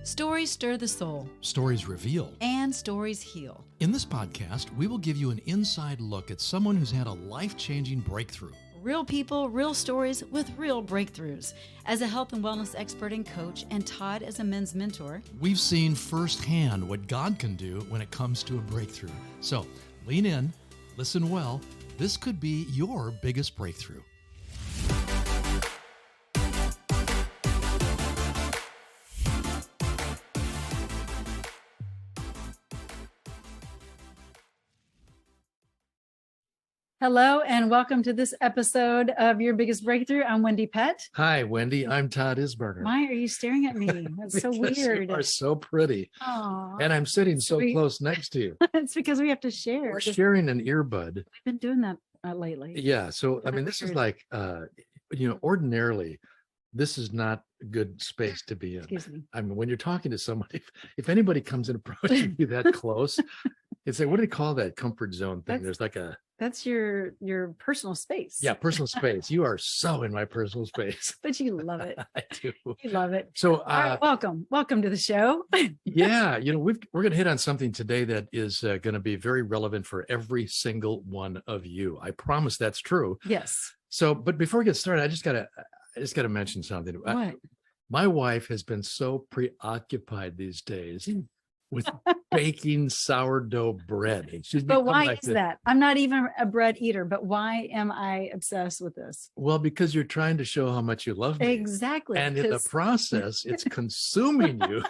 Stories stir the soul. Stories reveal. And stories heal. In this podcast, we will give you an inside look at someone who's had a life-changing breakthrough. Real people, real stories with real breakthroughs. As a health and wellness expert and coach, and Todd as a men's mentor, we've seen firsthand what God can do when it comes to a breakthrough. So lean in, listen well. This could be your biggest breakthrough. hello and welcome to this episode of Your Biggest Breakthrough. I'm Wendie Pett. Hi, Wendie. I'm Todd Isberger. Why are you staring at me? That's so weird. You are so pretty. Aww. And I'm sitting so close next to you. It's because we have to share. We're sharing an earbud. We've been doing that lately. Yeah. So, I mean, this is like, ordinarily, this is not a good space to be in. Excuse me. I mean, when you're talking to somebody, if anybody comes and approaches you that close, it's like, what do they call that comfort zone thing? There's like that's your personal space. Yeah, personal space. You are so in my personal space. But you love it. I do. You love it. So all right, welcome to the show. Yeah, we're going to hit on something today that is going to be very relevant for every single one of you. I promise that's true. Yes. So, but before we get started, I just got to mention something. What? My wife has been so preoccupied these days with baking sourdough bread. But why is that? I'm not even a bread eater, but why am I obsessed with this? Well, because you're trying to show how much you love me. Exactly. And in the process, it's consuming you.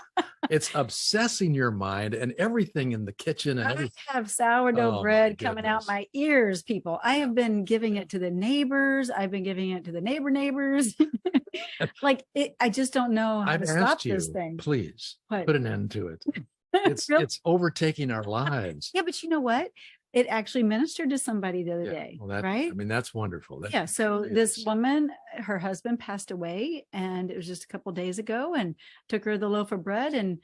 It's obsessing your mind and everything in the kitchen. And I have sourdough bread coming out my ears, people. I have been giving it to the neighbors. I've been giving it to the neighbors. I just don't know how to stop this thing. Please put an end to it. It's overtaking our lives. Yeah, but you know what? It actually ministered to somebody the other day, right? I mean, that's wonderful. So this woman, her husband passed away, and it was just a couple of days ago, and took her the loaf of bread, and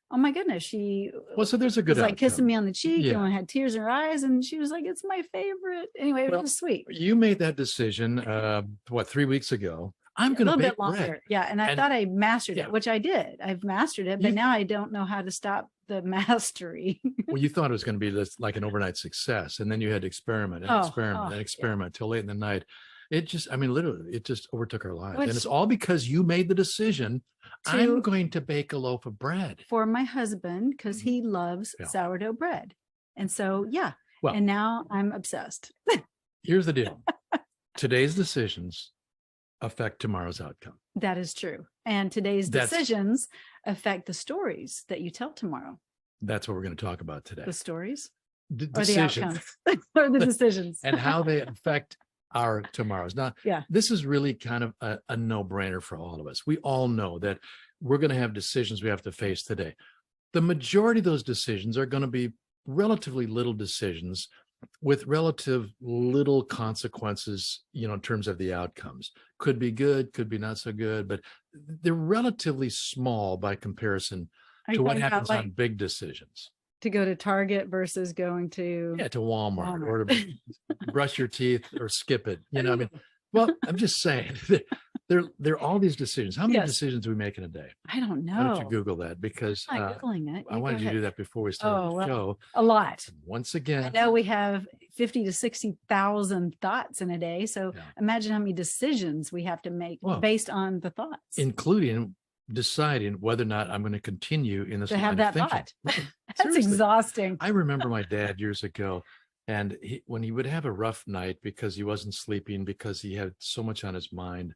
oh my goodness, so there's a good was like outcome. Kissing me on the cheek, and had tears in her eyes, and she was like, "It's my favorite." Anyway, it was sweet. You made that decision, 3 weeks ago? I'm going to bake longer. bread. Yeah. And I thought I mastered it, which I did. I've mastered it, but now I don't know how to stop the mastery. Well, you thought it was going to be like an overnight success. And then you had to experiment till late in the night. It just, literally, it just overtook our lives. And it's all because you made the decision, I'm going to bake a loaf of bread. For my husband, because he loves sourdough bread. And so, and now I'm obsessed. Here's the deal. Today's decisions affect tomorrow's outcome. That is true. And today's decisions affect the stories that you tell tomorrow. That's what we're going to talk about today. The stories? Or the outcomes? Or the decisions? And how they affect our tomorrows. Now, this is really kind of a no-brainer for all of us. We all know that we're going to have decisions we have to face today. The majority of those decisions are going to be relatively little decisions with relative little consequences, in terms of the outcomes. Could be good, could be not so good, but they're relatively small by comparison to what happens on big decisions. To go to Target versus going to Walmart. Or to brush your teeth or skip it. Well, I'm just saying, there are all these decisions. How many decisions do we make in a day? I don't know. Why don't you Google that? Because I'm not Googling it. I wanted you to do that before we started the show. A lot. Once again. I know we have 50 to 60,000 thoughts in a day. So imagine how many decisions we have to make based on the thoughts. Including deciding whether or not I'm going to continue in this line of thinking. Thought. That's exhausting. I remember my dad years ago. And when he would have a rough night because he wasn't sleeping, because he had so much on his mind,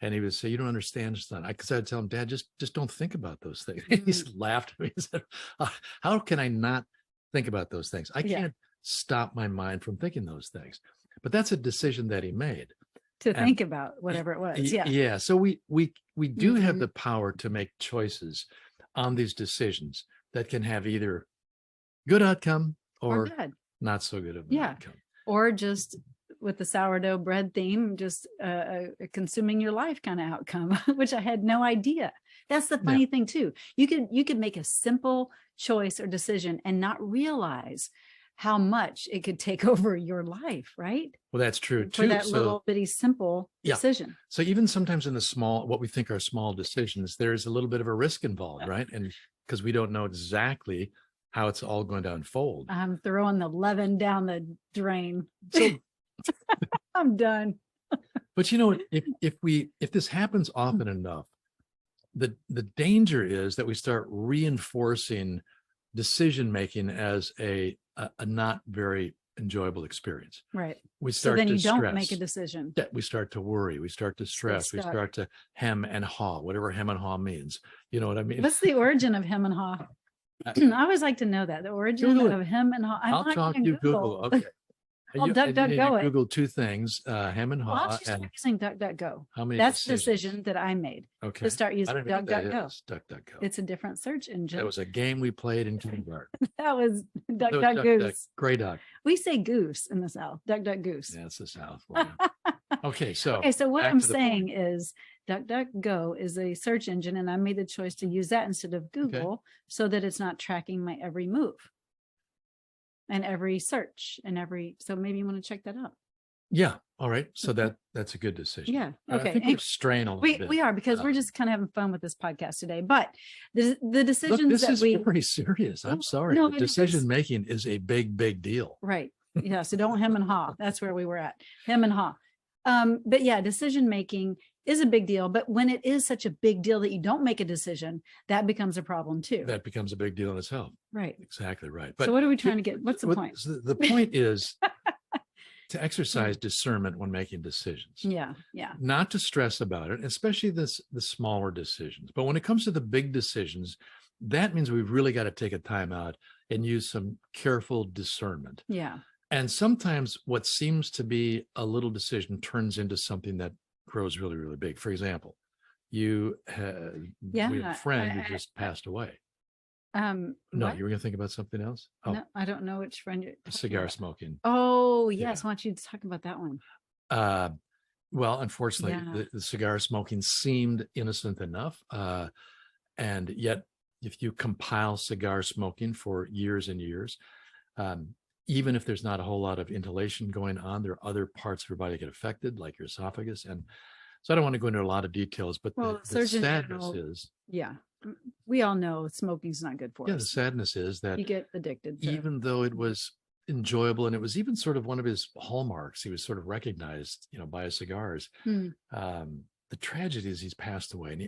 and he would say, "You don't understand, son." Because I'd tell him, "Dad, just don't think about those things." He laughed at me and said, "How can I not think about those things? I can't stop my mind from thinking those things." But that's a decision that he made to think about whatever it was. Yeah. So we do have the power to make choices on these decisions that can have either good outcome or bad. Not so good of an outcome. Or just with the sourdough bread theme, just a consuming your life kind of outcome, which I had no idea. That's the funny thing too. You could make a simple choice or decision and not realize how much it could take over your life, right? Well, that's true too. For that little bitty simple decision. So even sometimes in the small, what we think are small decisions, there's a little bit of a risk involved, right? And because we don't know exactly how it's all going to unfold. I'm throwing the leaven down the drain. So I'm done. But if this happens often enough, the danger is that we start reinforcing decision making as a not very enjoyable experience. Right. We start so then to you stress. don't make a decision. Yeah, we start to worry. We start to stress. We start to hem and haw, whatever hem and haw means. You know what I mean? What's the origin of hem and haw? I always like to know that. The origin of hem and haw. I'll talk to you Google. Okay. I'll DuckDuckGo it. Google two things, hem and haw. Well, I start using DuckDuckGo. How many That's the decisions? decision that I made. Okay. To start using DuckDuckGo. DuckDuckGo. It's a different search engine. That was a game we played in kindergarten. That was DuckDuckGoose. Gray duck. We say goose in the South. DuckDuckGoose. Yeah, it's the South. Okay, so what I'm saying is DuckDuckGo is a search engine, and I made the choice to use that instead of Google so that it's not tracking my every move and every search and so maybe you want to check that out. Yeah. All right. So that's a good decision. Yeah. Okay. I think we're straying a little bit. We are, because we're just kind of having fun with this podcast today. But the decisions this is very serious. I'm sorry. No, decision making is a big deal. Right. Yeah. So don't hem and haw. That's where we were at. Hem and haw. But yeah, decision making is a big deal. But when it is such a big deal that you don't make a decision, that becomes a problem too. That becomes a big deal in itself. Right. Exactly right. But so what are we trying to get? What's the point? The point is to exercise discernment when making decisions. Yeah. Yeah. Not to stress about it, especially the smaller decisions. But when it comes to the big decisions, that means we've really got to take a time out and use some careful discernment. Yeah. And sometimes what seems to be a little decision turns into something that grows really big. For example, we have a friend who just passed away. No, what? you were going to think about something else? Oh, no, I don't know which friend you're cigar smoking. Oh, yes. Why don't you talk about that one? Well, unfortunately, the cigar smoking seemed innocent enough. And yet, if you compile cigar smoking for years and years, even if there's not a whole lot of inhalation going on, there are other parts of your body that get affected, like your esophagus. And so I don't want to go into a lot of details, but the sadness is. Yeah. We all know smoking's not good for us. Yeah, the sadness is that you get addicted. Even though it was enjoyable, and it was even sort of one of his hallmarks, he was sort of recognized, by his cigars. The tragedy is he's passed away, and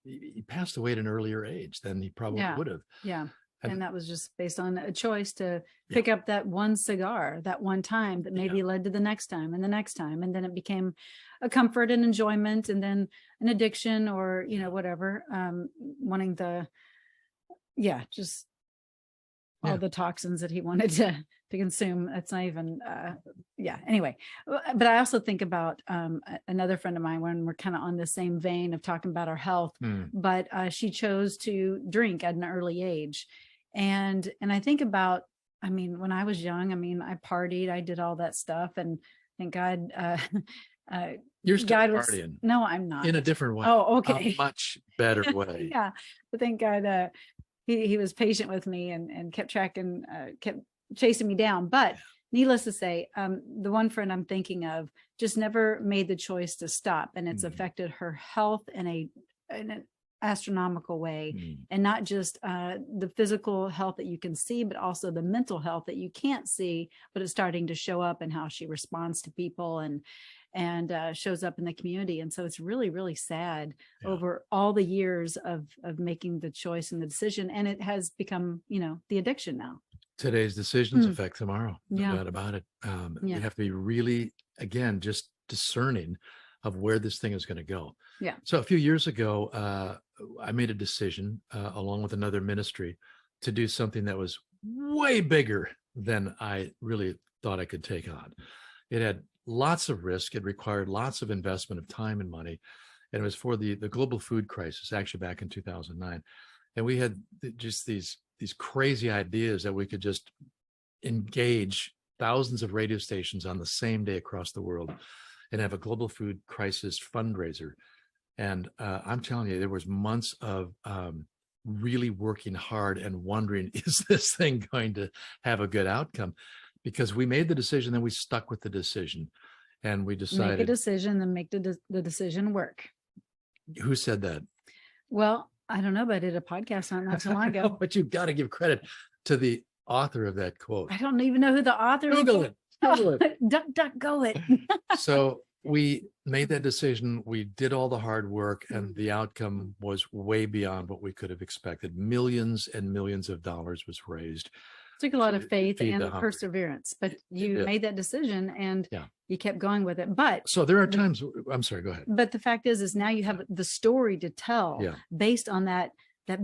he passed away at an earlier age than he probably would have. Yeah. And that was just based on a choice to pick up that one cigar, that one time that maybe led to the next time and the next time. And then it became a comfort and enjoyment, and then an addiction, or, whatever, wanting all the toxins that he wanted to consume. That's not even, anyway. But I also think about another friend of mine, when we're kind of on the same vein of talking about our health, but she chose to drink at an early age. And I think about, when I was young, I partied, I did all that stuff, and thank God, you're still partying. No, I'm not. In a different way. Oh, okay. A much better way. Yeah. But thank God, he was patient with me and kept chasing me down. But needless to say, the one friend I'm thinking of just never made the choice to stop, and it's affected her health in an astronomical way, and not just the physical health that you can see, but also the mental health that you can't see, but it's starting to show up in how she responds to people and shows up in the community. And so it's really, really sad over all the years of making the choice and the decision. And it has become, the addiction now. Today's decisions affect tomorrow. No doubt about it. We have to be really, again, just discerning of where this thing is going to go. Yeah. So a few years ago, I made a decision along with another ministry to do something that was way bigger than I really thought I could take on. It had lots of risk. It required lots of investment of time and money. And it was for the global food crisis, actually back in 2009. And we had just these crazy ideas that we could just engage thousands of radio stations on the same day across the world and have a global food crisis fundraiser. And I'm telling you, there was months of really working hard and wondering, is this thing going to have a good outcome? Because we made the decision, then we stuck with the decision, and we decided. Make a decision, then make the decision work. Who said that? Well, I don't know, but I did a podcast on it not so long ago. But you've got to give credit to the author of that quote. I don't even know who the author is. Google it. Google it. Duck, go it. So we made that decision. We did all the hard work, and the outcome was way beyond what we could have expected. Millions and millions of dollars was raised. Took a lot of faith and perseverance, but you made that decision and you kept going with it. But so there are times, I'm sorry, go ahead. But the fact is now you have the story to tell based on that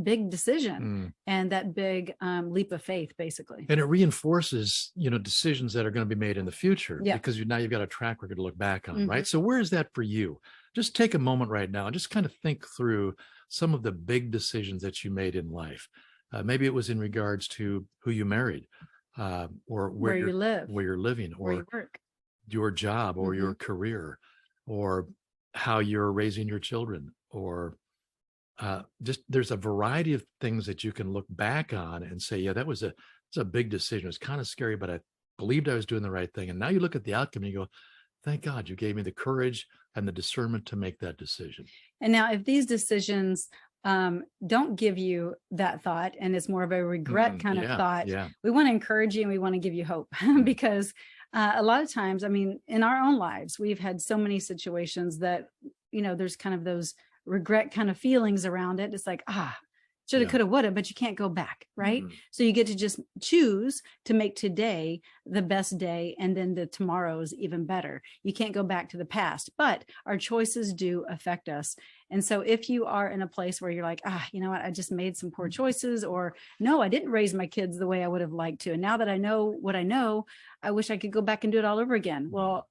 big decision and that big leap of faith, basically. And it reinforces, decisions that are going to be made in the future because now you've got a track record to look back on, right? So where is that for you? Just take a moment right now and just kind of think through some of the big decisions that you made in life. Maybe it was in regards to who you married, or where you live, where you're living, or where you work, your job, or your career, or how you're raising your children, or just there's a variety of things that you can look back on and say, yeah, it's a big decision. It was kind of scary, but I believed I was doing the right thing. And now you look at the outcome and you go, thank God you gave me the courage and the discernment to make that decision. And now if these decisions don't give you that thought and it's more of a regret kind of thought, we want to encourage you and we want to give you hope because a lot of times, I mean, in our own lives, we've had so many situations that, there's kind of those regret kind of feelings around it. It's like, shoulda, coulda, woulda, but you can't go back, right? So you get to just choose to make today the best day, and then the tomorrow is even better. You can't go back to the past, but our choices do affect us. And so if you are in a place where you're like, you know what, I just made some poor choices, or no, I didn't raise my kids the way I would have liked to. And now that I know what I know, I wish I could go back and do it all over again. Well,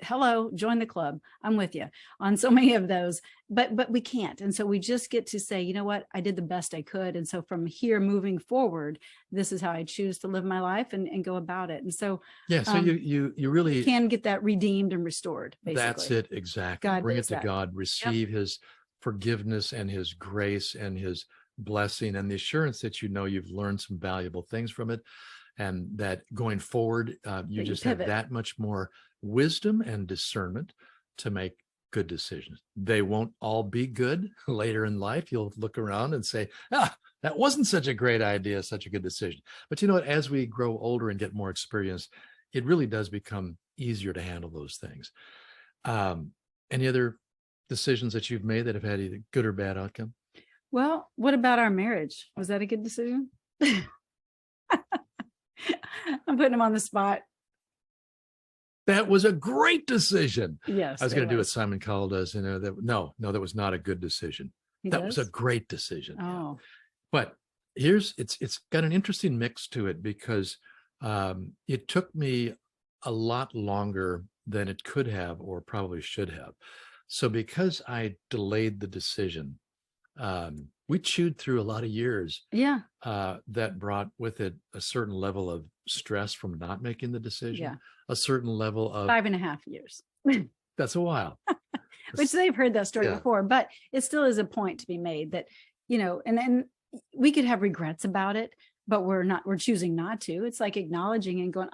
hello, join the club. I'm with you on so many of those, but we can't. And so we just get to say, you know what, I did the best I could. And so from here moving forward, this is how I choose to live my life and go about it. And so, so you really can get that redeemed and restored. Basically. That's it. Exactly. God bring it to God, receive his forgiveness and his grace and his blessing and the assurance that, you've learned some valuable things from it. And that going forward, you just have that much more wisdom and discernment to make good decisions. They won't all be good later in life. You'll look around and say, that wasn't such a great idea, such a good decision. But you know what, as we grow older and get more experience, it really does become easier to handle those things. Any other decisions that you've made that have had either good or bad outcome? Well, what about our marriage? Was that a good decision? I'm putting him on the spot. That was a great decision. Yes. I was going to do what Simon Cowell does. That was not a good decision. That was a great decision. Oh. But it's got an interesting mix to it because it took me a lot longer than it could have or probably should have. So because I delayed the decision, we chewed through a lot of years. Yeah. That brought with it a certain level of stress from not making the decision. Yeah. A certain level of 5.5 years. That's a while. Which they've heard that story before, but it still is a point to be made that, and then we could have regrets about it, but we're choosing not to. It's like acknowledging and going,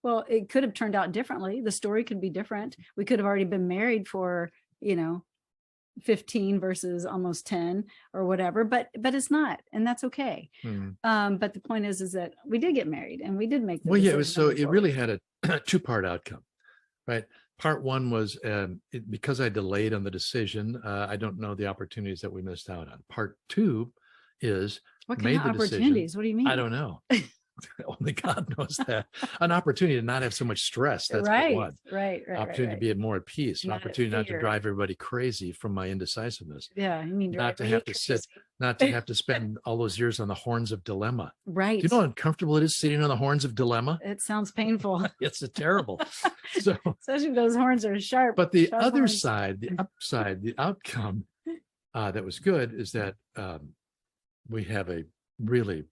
well, it could have turned out differently. The story could be different. We could have already been married for, 15 versus almost 10 or whatever, but it's not, and that's okay. But the point is that we did get married and we did make the decision. It really had a two-part outcome, right? Part one was because I delayed on the decision, I don't know the opportunities that we missed out on. Part two is what kind of opportunities? What do you mean? I don't know. Only God knows that. An opportunity to not have so much stress. That's right. Opportunity to be more at peace. An opportunity not to drive everybody crazy from my indecisiveness. Yeah, I mean, not to have to sit, not to have to spend all those years on the horns of dilemma. Right. Do you know how uncomfortable it is sitting on the horns of dilemma? It sounds painful. It's terrible. So, especially if those horns are sharp. But the other side, the upside, the outcome that was good is that we have a really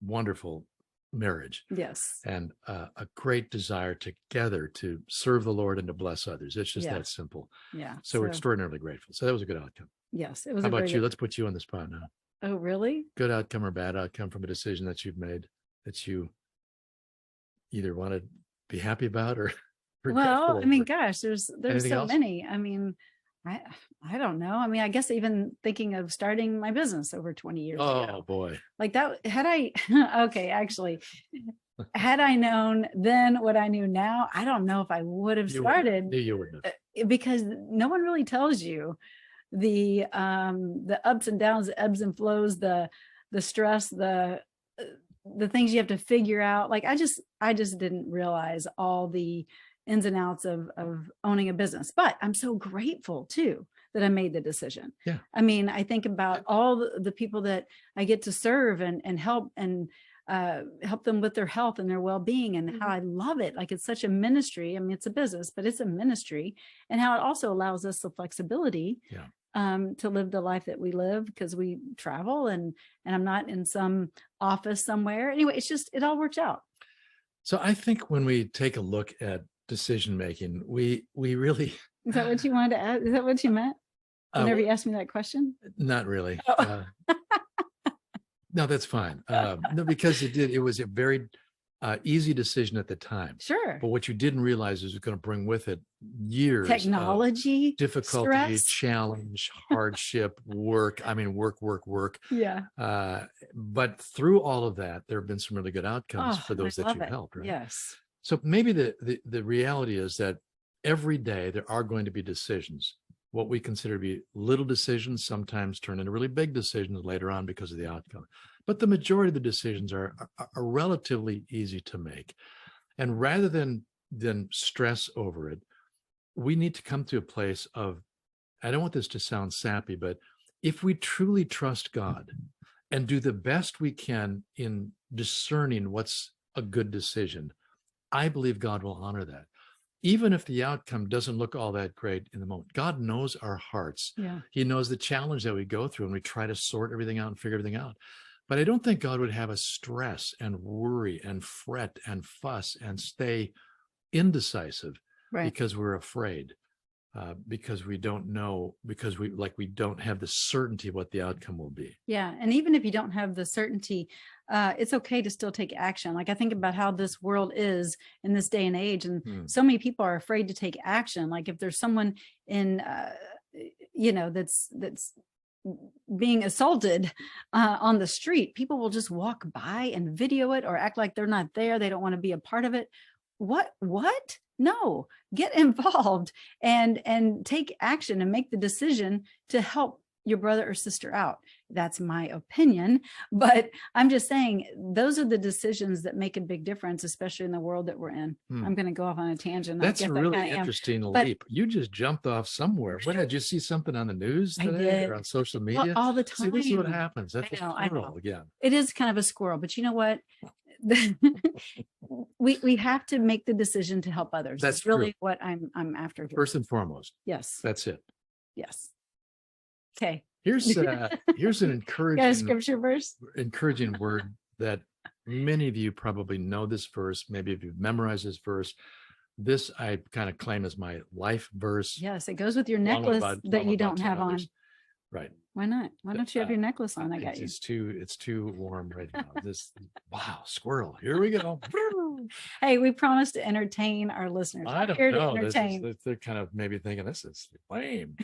wonderful marriage. Yes. And a great desire together to serve the Lord and to bless others. It's just that simple. Yeah. So we're extraordinarily grateful. So that was a good outcome. Yes. It was. How about you? Let's put you on the spot now. Oh, really? Good outcome or bad outcome from a decision that you've made that you either want to be happy about or regretful Well, I mean, over. gosh, there's Anything so else? many. I mean, I I don't know. I mean, I guess even thinking of starting my business over 20 years Oh ago. boy. Like that, had I, okay, actually, had I known then what I knew now, I don't know if I would have started, You wouldn't have. because no one really tells you the ups and downs, the ebbs and flows, the stress, the things you have to figure out. Like I just didn't realize all the ins and outs of owning a business. But I'm so grateful too that I made the decision. Yeah. I mean, I think about all the people that I get to serve and help and help them with their health and their well-being, and how I love it. Like it's such a ministry. I mean, it's a business, but it's a ministry, and how it also allows us the flexibility to live the life that we live, because we travel and I'm not in some office somewhere. Anyway, it's just, it all works out. So I think when we take a look at decision making, we really. Is that what you wanted to add? Is that what you meant? Whenever you asked me that question? Not really. Oh. No, that's fine. No, because it was a very easy decision at the time. Sure. But what you didn't realize is it's going to bring with it years technology, of difficulty, stress, challenge, hardship, work. I mean, work. Yeah. But through all of that, there have been some really good outcomes for those that you've helped, right? Yes. So maybe the reality is that every day there are going to be decisions. What we consider to be little decisions sometimes turn into really big decisions later on because of the outcome. But the majority of the decisions are relatively easy to make. And rather than stress over it, we need to come to a place of, I don't want this to sound sappy, but if we truly trust God and do the best we can in discerning what's a good decision, I believe God will honor that. Even if the outcome doesn't look all that great in the moment, God knows our hearts. Yeah. He knows the challenge that we go through, and we try to sort everything out and figure everything out. But I don't think God would have us stress and worry and fret and fuss and stay indecisive because we're afraid, because we don't know, because we don't have the certainty of what the outcome will be. Yeah. And even if you don't have the certainty, it's okay to still take action. Like I think about how this world is in this day and age, and so many people are afraid to take action. Like if there's someone in, that's being assaulted on the street, people will just walk by and video it or act like they're not there. They don't want to be a part of it. What? No, get involved and take action and make the decision to help your brother or sister out. That's my opinion, but I'm just saying those are the decisions that make a big difference, especially in the world that we're in. I'm going to go off on a tangent. That's a really interesting leap. You just jumped off somewhere. What, did you see something on the news today or on social media? Well, all the time. See, this is what happens. That's a squirrel again. It is kind of a squirrel, but you know what? we have to make the decision to help others. That's really what I'm after here. First and foremost. Yes. That's it. Yes. Okay. Here's an encouraging scripture verse. Encouraging word that many of you probably know this verse. Maybe if you've memorized this verse, this I kind of claim as my life verse. Yes, it goes with your necklace that you don't have on. Right. Why not? Why don't you have your necklace on? I got you. It's too warm right now. Wow, squirrel. Here we go. Hey, we promised to entertain our listeners. I don't know. They're kind of maybe thinking this is lame.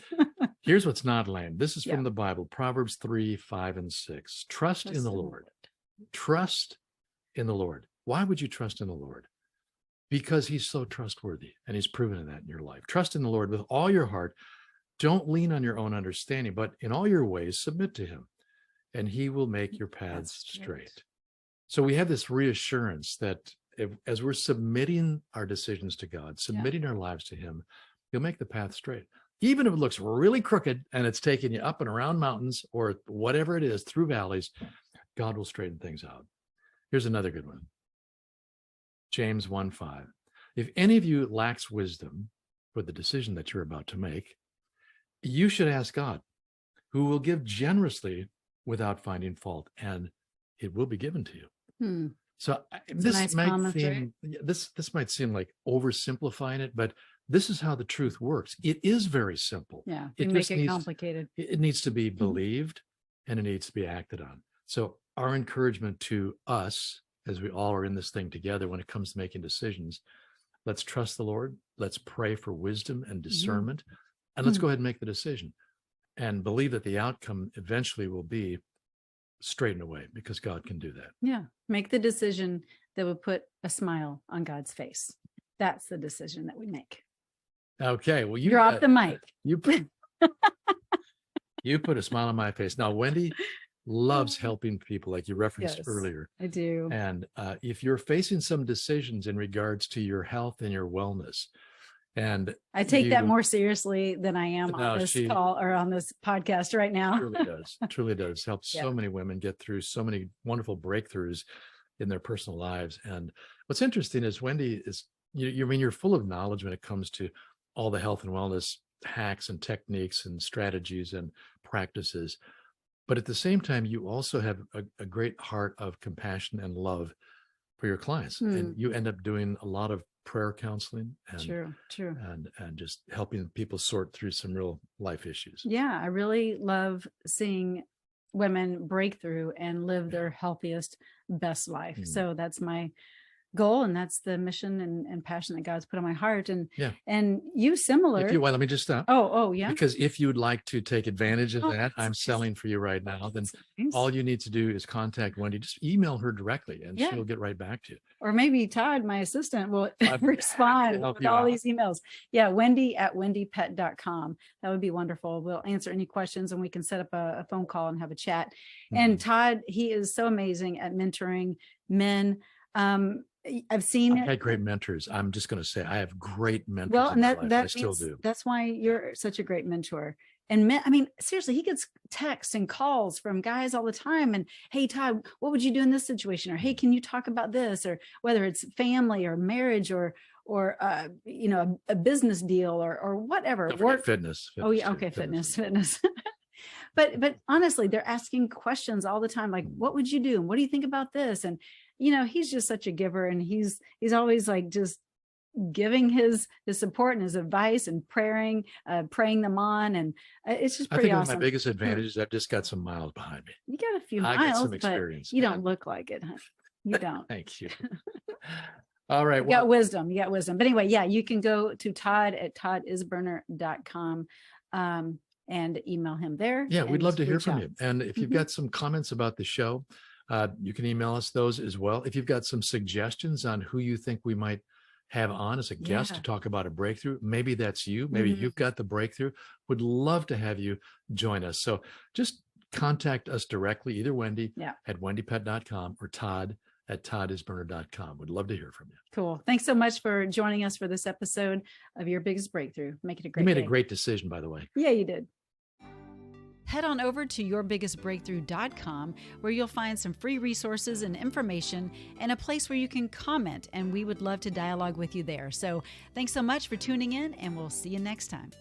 Here's what's not lame. This is from the Bible, Proverbs 3, 5, and 6. Trust in the Lord. Trust in the Lord. Why would you trust in the Lord? Because he's so trustworthy, and he's proven that in your life. Trust in the Lord with all your heart. Don't lean on your own understanding, but in all your ways, submit to him, and he will make your paths straight. So we have this reassurance that as we're submitting our decisions to God, submitting our lives to him, he'll make the path straight. Even if it looks really crooked and it's taking you up and around mountains or whatever it is, through valleys, God will straighten things out. Here's another good one. James 1:5. If any of you lacks wisdom for the decision that you're about to make, you should ask God, who will give generously without finding fault, and it will be given to you. So this might seem like oversimplifying it, but this is how the truth works. It is very simple. Yeah, you make it complicated. It needs to be believed, and it needs to be acted on. So our encouragement to us, as we all are in this thing together when it comes to making decisions, let's trust the Lord. Let's pray for wisdom and discernment, and let's go ahead and make the decision and believe that the outcome eventually will be straightened away, because God can do that. Yeah. Make the decision that would put a smile on God's face. That's the decision that we make. Okay. Well, you drop the mic. You put a smile on my face. Now, Wendie loves helping people, like you referenced earlier. I do. And if you're facing some decisions in regards to your health and your wellness, and I take that more seriously than I am on this call or on this podcast right now. Truly does help so many women get through so many wonderful breakthroughs in their personal lives. And what's interesting is Wendie is, you're full of knowledge when it comes to all the health and wellness hacks and techniques and strategies and practices. But at the same time, you also have a great heart of compassion and love for your clients. And you end up doing a lot of prayer counseling and true. And just helping people sort through some real life issues. Yeah, I really love seeing women break through and live their healthiest, best life. So that's my goal, and that's the mission and passion that God's put on my heart. And you similar. Let me just stop. Oh yeah. Because if you'd like to take advantage of that, I'm selling for you right now. Then all you need to do is contact Wendie. Just email her directly, and she'll get right back to you. Or maybe Todd, my assistant, will respond with all these emails. Yeah, Wendie at wendiepet.com. That would be wonderful. We'll answer any questions, and we can set up a phone call and have a chat. And Todd, he is so amazing at mentoring men. I've had great mentors. I'm just going to say I have great mentors. Well, and I still do. That's why you're such a great mentor. And seriously, he gets texts and calls from guys all the time. And hey, Todd, what would you do in this situation? Or hey, can you talk about this? Or whether it's family or marriage or a business deal or whatever. Fitness. Oh yeah, okay, fitness. But honestly, they're asking questions all the time, like, what would you do? And what do you think about this? And he's just such a giver, and he's always like just giving his support and his advice and praying them on. And it's just pretty awesome. My biggest advantage is I've just got some miles behind me. You got a few miles, got some experience. But you don't look like it, huh? You don't. Thank you. All right. You got wisdom. But anyway, you can go to Todd at toddisburner.com. And email him there. Yeah, we'd love to hear from you. And if you've got some comments about the show, you can email us those as well. If you've got some suggestions on who you think we might have on as a guest to talk about a breakthrough, maybe that's you. Maybe you've got the breakthrough. Would love to have you join us. So just contact us directly, either Wendie at wendiepet.com or Todd at toddisburner.com. Would love to hear from you. Cool. Thanks so much for joining us for this episode of Your Biggest Breakthrough. Make it a great day. You made a great decision, by the way. Yeah, you did. Head on over to yourbiggestbreakthrough.com, where you'll find some free resources and information and a place where you can comment, and we would love to dialogue with you there. So thanks so much for tuning in, and we'll see you next time.